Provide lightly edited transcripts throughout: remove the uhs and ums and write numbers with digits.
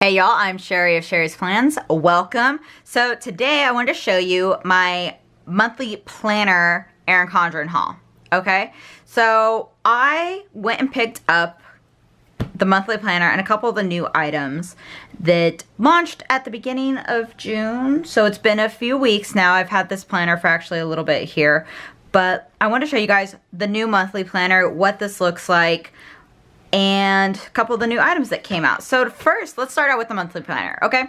Hey y'all, I'm Sherry of Sherry's Plans. Welcome. So today I wanted to show you my monthly planner Erin Condren haul. Okay, so I went and picked up the monthly planner and a couple of the new items that launched at the beginning of June. So it's been a few weeks now. I've had this planner for actually a little bit here, but I want to show you guys the new monthly planner, what this looks like, and a couple of the new items that came out. So first, let's start out with the monthly planner, okay?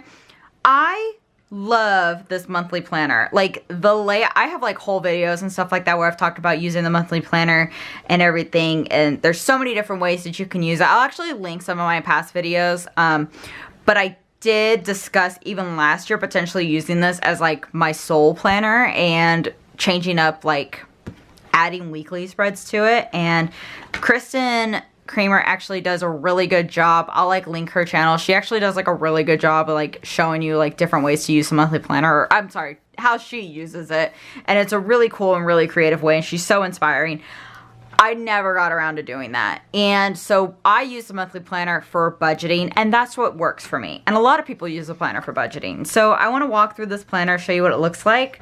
I love this monthly planner. Like the layout, I have like whole videos and stuff like that where I've talked about using the monthly planner and everything, and there's so many different ways that you can use it. I'll actually link some of my past videos, but I did discuss even last year potentially using this as like my sole planner and changing up, like adding weekly spreads to it. And Kristen Kramer actually does a really good job. I'll like link her channel. She actually does like a really good job of like showing you like different ways to use the monthly planner, or I'm sorry, how she uses it. And it's a really cool and really creative way, and she's so inspiring. I never got around to doing that. And so I use the monthly planner for budgeting, and that's what works for me. And a lot of people use the planner for budgeting. So I want to walk through this planner, show you what it looks like.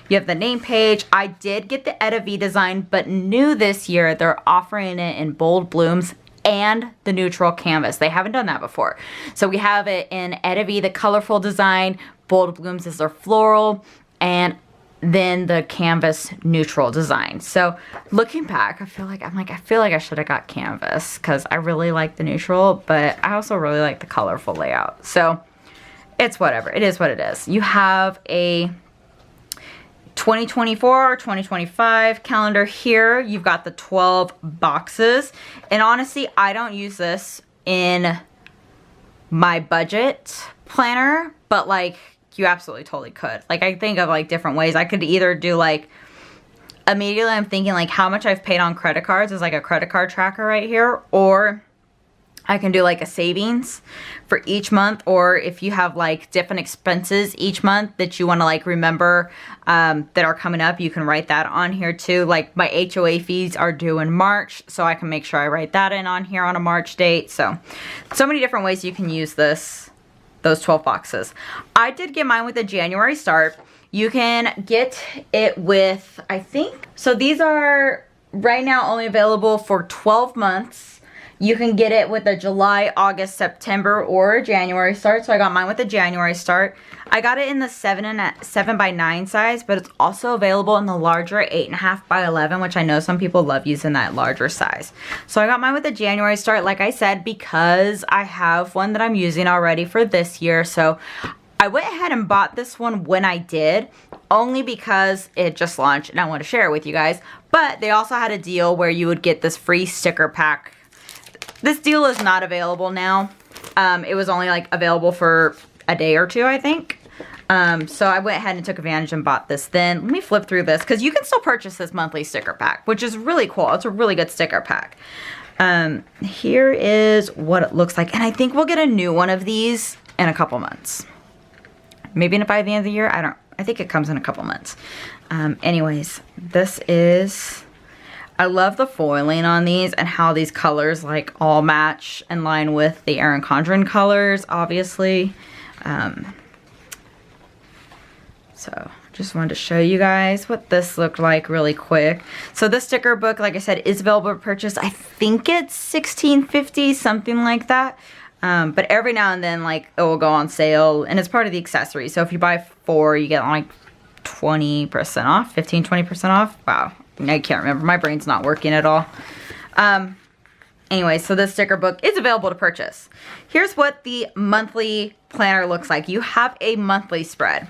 You have the name page. I did get the Etta V design, but new this year, they're offering it in bold blooms and the neutral canvas. They haven't done that before. So we have it in Etta V, the colorful design, bold blooms is their floral, and then the canvas neutral design. So looking back, I feel like I should have got canvas because I really like the neutral, but I also really like the colorful layout. So it's whatever. It is what it is. You have a 2024, 2025 calendar here. You've got the 12 boxes. And honestly, I don't use this in my budget planner, but like you absolutely totally could. Like I think of like different ways. I could either do like, immediately I'm thinking like how much I've paid on credit cards is like a credit card tracker right here, or I can do like a savings for each month, or if you have like different expenses each month that you want to like remember that are coming up, you can write that on here too. Like my HOA fees are due in March, so I can make sure I write that in on here on a March date. So many different ways you can use those 12 boxes. I did get mine with a January start. You can get it with, I think, so these are right now only available for 12 months. You can get it with a July, August, September, or a January start. So I got mine with a January start. I got it in the 7 by 9 size, but it's also available in the larger 8.5 by 11, which I know some people love using that larger size. So I got mine with a January start, like I said, because I have one that I'm using already for this year. So I went ahead and bought this one when I did, only because it just launched and I want to share it with you guys. But they also had a deal where you would get this free sticker pack. This deal is not available now. It was only like available for a day or two, I think. So I went ahead and took advantage and bought this then. Let me flip through this because you can still purchase this monthly sticker pack, which is really cool. It's a really good sticker pack. Here is what it looks like. And I think we'll get a new one of these in a couple months. Maybe by the end of the year. I think it comes in a couple months. Anyways, this is... I love the foiling on these and how these colors like all match in line with the Erin Condren colors, obviously. So just wanted to show you guys what this looked like really quick. So this sticker book, like I said, is available for purchase. I think it's $16.50, something like that. But every now and then, like, it will go on sale, and it's part of the accessory. So if you buy 4, you get like 20% off, 15-20% off. Wow. I can't remember. My brain's not working at all. Anyway, so this sticker book is available to purchase. Here's what the monthly planner looks like. You have a monthly spread.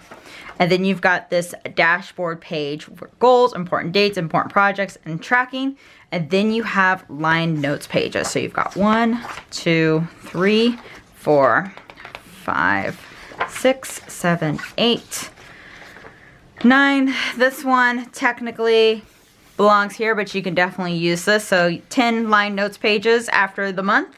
And then you've got this dashboard page for goals, important dates, important projects, and tracking. And then you have line notes pages. So you've got 1, 2, 3, 4, 5, 6, 7, 8, 9. This one technically belongs here, but you can definitely use this. So 10 line notes pages after the month.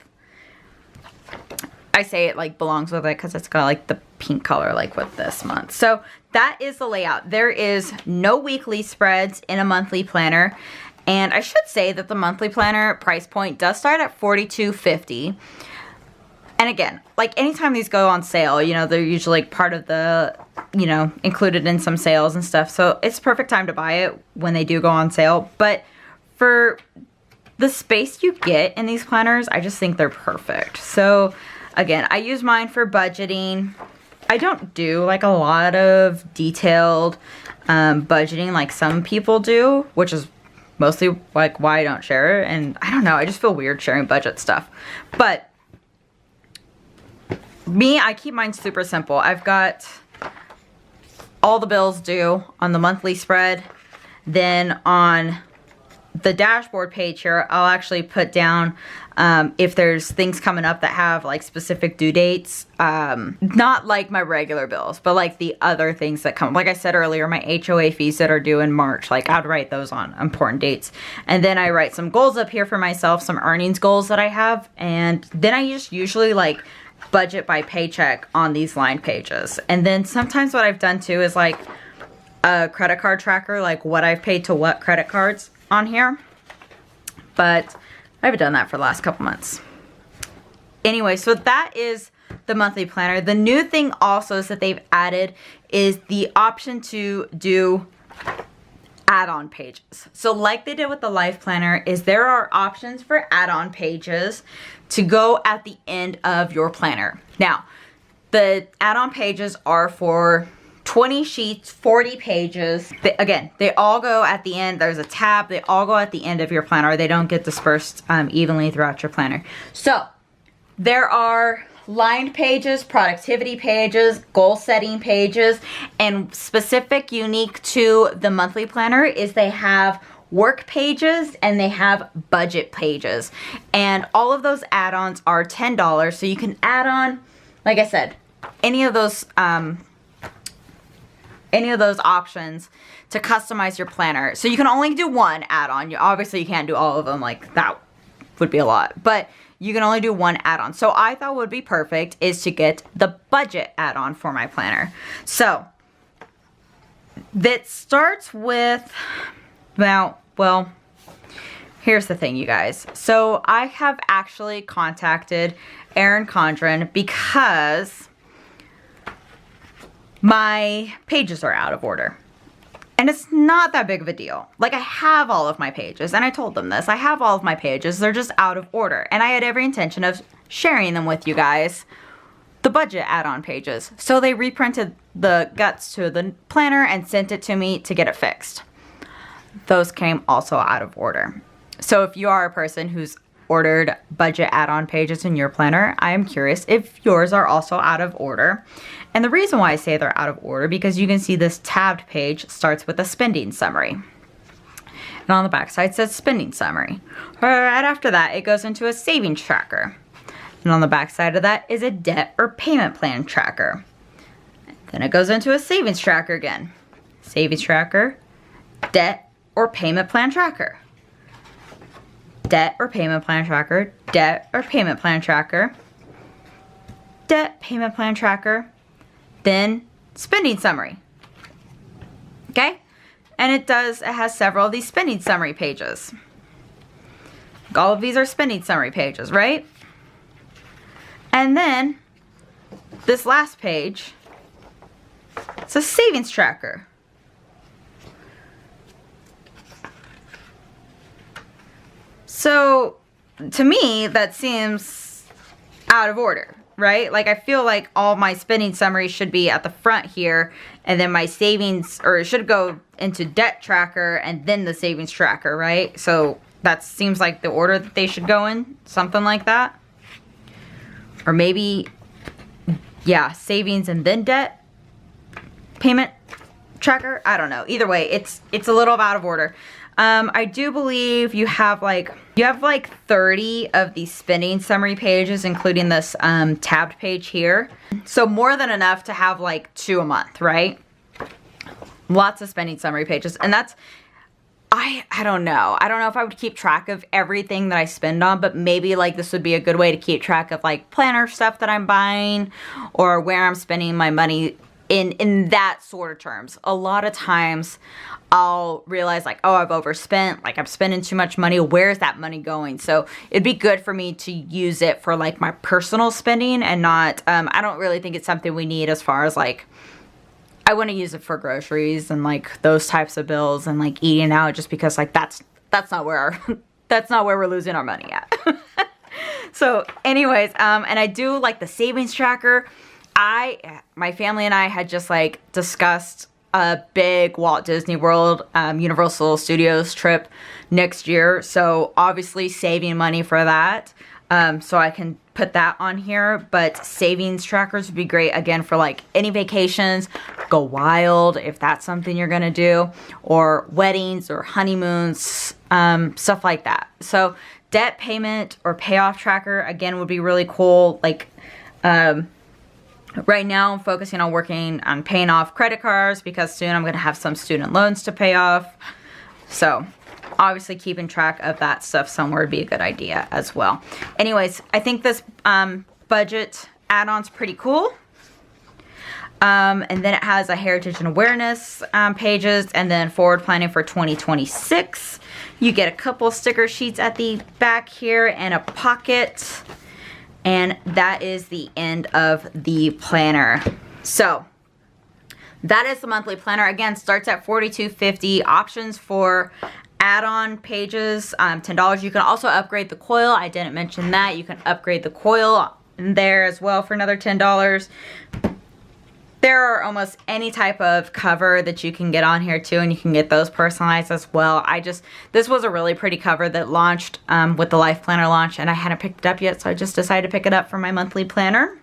I say it like belongs with it because it's got like the pink color like with this month. So that is the layout. There is no weekly spreads in a monthly planner. And I should say that the monthly planner price point does start at $42.50. And again, like anytime these go on sale, you know, they're usually like part of the, you know, included in some sales and stuff. So it's perfect time to buy it when they do go on sale. But for the space you get in these planners, I just think they're perfect. So again, I use mine for budgeting. I don't do like a lot of detailed budgeting like some people do, which is mostly like why I don't share it. And I don't know, I just feel weird sharing budget stuff. But me, I keep mine super simple. I've got all the bills due on the monthly spread. Then on the dashboard page here, I'll actually put down if there's things coming up that have like specific due dates. Not like my regular bills, but like the other things that come. Like I said earlier, my HOA fees that are due in March, like I'd write those on important dates. And then I write some goals up here for myself, some earnings goals that I have. And then I just usually like budget by paycheck on these line pages. And then sometimes what I've done too is like a credit card tracker, like what I've paid to what credit cards on here. But I haven't done that for the last couple months. Anyway, so that is the monthly planner. The new thing also is that they've added is the option to do add-on pages. So like they did with the life planner, is there are options for add-on pages to go at the end of your planner. Now, the add-on pages are for 20 sheets, 40 pages. Again, they all go at the end. There's a tab. They all go at the end of your planner. They don't get dispersed evenly throughout your planner. So there are lined pages, productivity pages, goal setting pages, and specific unique to the monthly planner is they have work pages and they have budget pages. And all of those add-ons are $10. So you can add on, like I said, any of those options to customize your planner. So you can only do one add-on. Obviously you can't do all of them, like that would be a lot, but you can only do one add-on. So I thought would be perfect is to get the budget add-on for my planner. So that starts with, well, here's the thing, you guys. So I have actually contacted Erin Condren because my pages are out of order. And it's not that big of a deal. Like I have all of my pages, and I told them this. I have all of my pages, they're just out of order. And I had every intention of sharing them with you guys, the budget add-on pages. So they reprinted the guts to the planner and sent it to me to get it fixed. Those came also out of order. So if you are a person who's ordered budget add-on pages in your planner, I am curious if yours are also out of order. And the reason why I say they're out of order, because you can see this tabbed page starts with a spending summary. And on the back side says spending summary. Right after that, it goes into a savings tracker. And on the back side of that is a debt or payment plan tracker. Then it goes into a savings tracker again. Savings tracker, debt or payment plan tracker. Debt or payment plan tracker, debt or payment plan tracker, debt payment plan tracker, then spending summary. Okay? And it has several of these spending summary pages. All of these are spending summary pages, right? And then this last page, it's a savings tracker. So to me, that seems out of order, right? Like I feel like all my spending summaries should be at the front here, and then my savings, or it should go into debt tracker and then the savings tracker, right? So that seems like the order that they should go in, something like that. Or maybe, yeah, savings and then debt payment tracker. I don't know. Either way, it's a little out of order. I do believe you have like 30 of these spending summary pages, including this tabbed page here. So more than enough to have like 2 a month, right? Lots of spending summary pages. And that's, I don't know. I don't know if I would keep track of everything that I spend on, but maybe like this would be a good way to keep track of like planner stuff that I'm buying or where I'm spending my money in that sort of terms. A lot of times I'll realize like, oh, I've overspent, like I'm spending too much money. Where's that money going? So it'd be good for me to use it for like my personal spending and not, I don't really think it's something we need as far as like, I want to use it for groceries and like those types of bills and like eating out, just because like that's not where that's not where we're losing our money at. So anyways, and I do like the savings tracker. My family and I had just like discussed a big Walt Disney World, Universal Studios trip next year. So obviously saving money for that. So I can put that on here, but savings trackers would be great again for like any vacations, go wild if that's something you're gonna do, or weddings or honeymoons, stuff like that. So debt payment or payoff tracker again would be really cool. Like right now I'm focusing on working on paying off credit cards because soon I'm gonna have some student loans to pay off. So obviously keeping track of that stuff somewhere would be a good idea as well. Anyways, I think this budget add-on's pretty cool. And then it has a heritage and awareness pages, and then forward planning for 2026. You get a couple sticker sheets at the back here and a pocket. And that is the end of the planner. So that is the monthly planner. Again, starts at $42.50. Options for add-on pages, $10. You can also upgrade the coil. I didn't mention that. You can upgrade the coil in there as well for another $10. There are almost any type of cover that you can get on here too, and you can get those personalized as well. This was a really pretty cover that launched with the Life Planner launch, and I hadn't picked it up yet, so I just decided to pick it up for my monthly planner.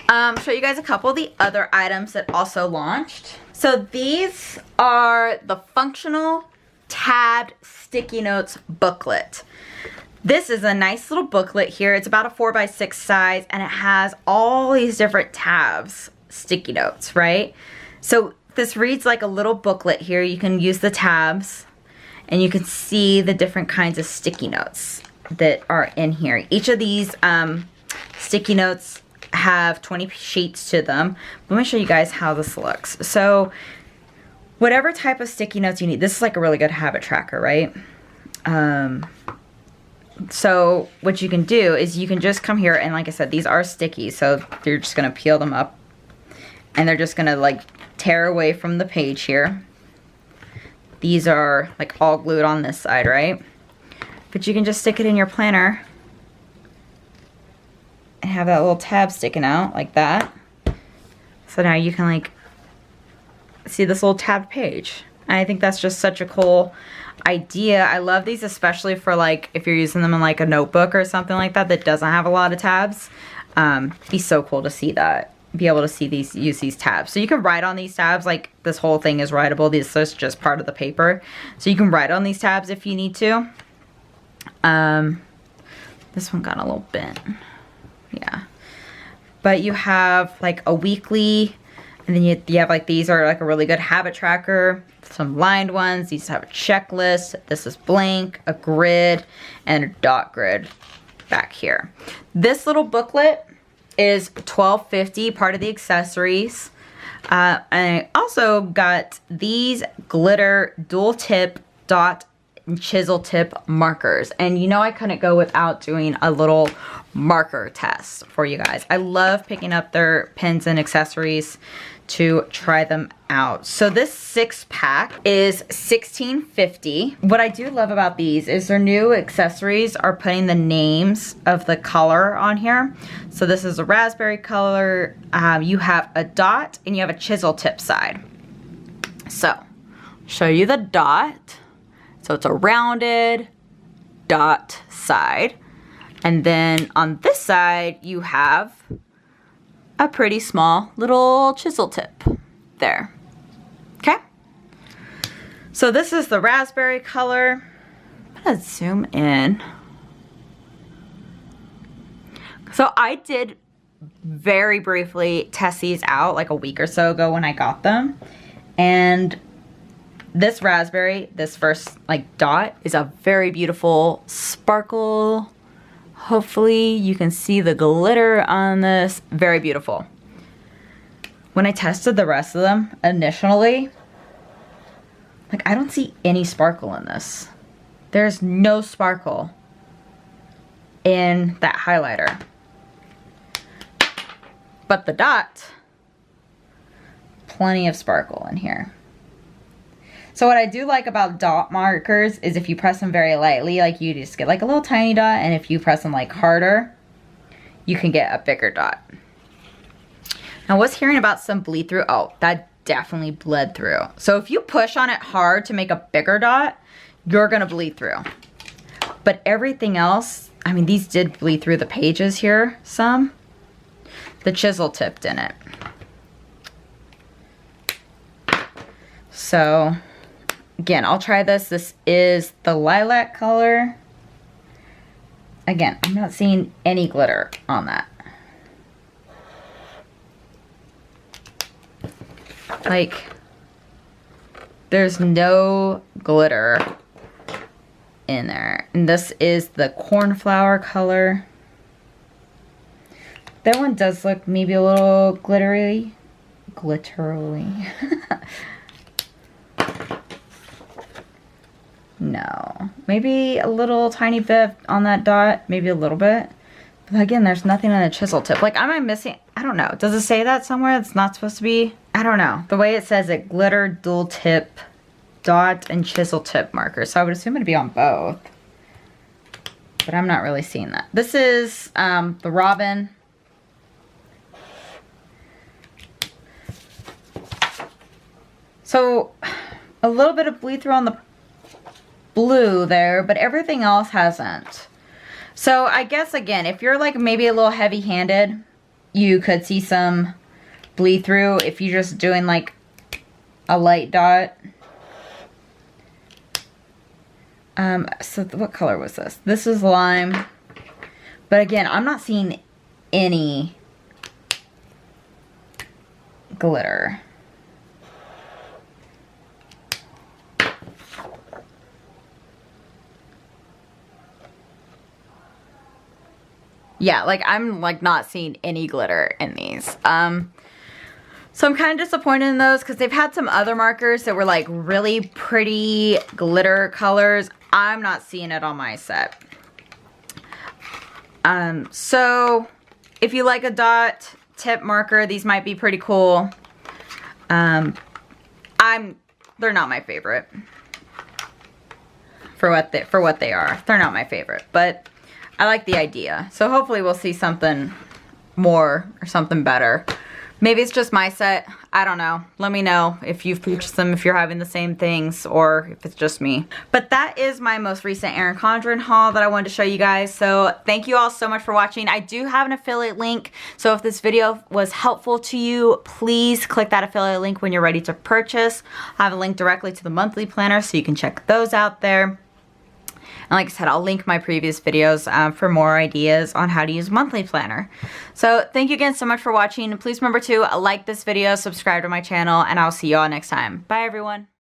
Show you guys a couple of the other items that also launched. So these are the functional tabbed sticky notes booklet. This is a nice little booklet here. It's about a 4x6 size, and it has all these different tabs, sticky notes, right? So this reads like a little booklet here. You can use the tabs and you can see the different kinds of sticky notes that are in here. Each of these sticky notes have 20 sheets to them. Let me show you guys how this looks. So whatever type of sticky notes you need, this is like a really good habit tracker, right? So what you can do is you can just come here, and like I said, these are sticky, so you're just gonna peel them up and they're just gonna like tear away from the page here. These are like all glued on this side, right? But you can just stick it in your planner and have that little tab sticking out like that. So now you can like see this little tabbed page. And I think that's just such a cool idea. I love these, especially for like if you're using them in like a notebook or something like that that doesn't have a lot of tabs. Be so cool to see that, be able to see these, use these tabs. So you can write on these tabs, like this whole thing is writable. This is just part of the paper. So you can write on these tabs if you need to. This one got a little bent. Yeah. But you have like a weekly, and then you have like, these are like a really good habit tracker, some lined ones. These have a checklist. This is blank, a grid, and a dot grid back here. This little booklet is $12.50, part of the accessories. I also got these glitter dual tip dot and chisel tip markers. And you know I couldn't go without doing a little marker test for you guys. I love picking up their pens and accessories to try them out. So this 6-pack is $16.50. What I do love about these is their new accessories are putting the names of the color on here. So this is a raspberry color. You have a dot and you have a chisel tip side. So show you the dot. So it's a rounded dot side. And then on this side you have a pretty small little chisel tip there. Okay. So this is the raspberry color. I'm gonna zoom in. So I did very briefly test these out like a week or so ago when I got them. And this raspberry, this first like dot, is a very beautiful sparkle. Hopefully you can see the glitter on this. Very beautiful. when I tested the rest of them initially, like I don't see any sparkle in this. There's no sparkle in that highlighter. But the dot, plenty of sparkle in here. So what I do like about dot markers is if you press them very lightly, like you just get like a little tiny dot, and if you press them like harder, you can get a bigger dot. I was hearing about some bleed through. Oh, that definitely bled through. So if you push on it hard to make a bigger dot, you're gonna bleed through. But everything else, I mean, these did bleed through the pages here, some. The chisel tip didn't. So, again, I'll try this. This is the lilac color. Again, I'm not seeing any glitter on that. Like, there's no glitter in there. And this is the cornflower color. That one does look maybe a little glittery. No. Maybe a little tiny bit on that dot. Maybe a little bit. But again, there's nothing on the chisel tip. Like, am I missing? I don't know. Does it say that somewhere? It's not supposed to be? I don't know. The way it says it, glitter, dual tip, dot, and chisel tip marker. So I would assume it'd be on both. But I'm not really seeing that. This is the Robin. So a little bit of bleed through on the blue there, but everything else hasn't. So I guess, again, if you're like maybe a little heavy-handed, you could see some bleed through if you're just doing like a light dot. So what color was this? This is lime. But again, I'm not seeing any glitter. Yeah, like I'm like not seeing any glitter in these. So I'm kind of disappointed in those because they've had some other markers that were like really pretty glitter colors. I'm not seeing it on my set. So if you like a dot tip marker, these might be pretty cool. They're not my favorite for what they are. They're not my favorite, but I like the idea. So hopefully we'll see something more or something better. Maybe it's just my set. I don't know. Let me know if you've purchased them, if you're having the same things, or if it's just me. But that is my most recent Erin Condren haul that I wanted to show you guys. So thank you all so much for watching. I do have an affiliate link. So if this video was helpful to you, please click that affiliate link when you're ready to purchase. I have a link directly to the monthly planner so you can check those out there. And like I said, I'll link my previous videos for more ideas on how to use monthly planner. So thank you again so much for watching. Please remember to like this video, subscribe to my channel, and I'll see you all next time. Bye everyone.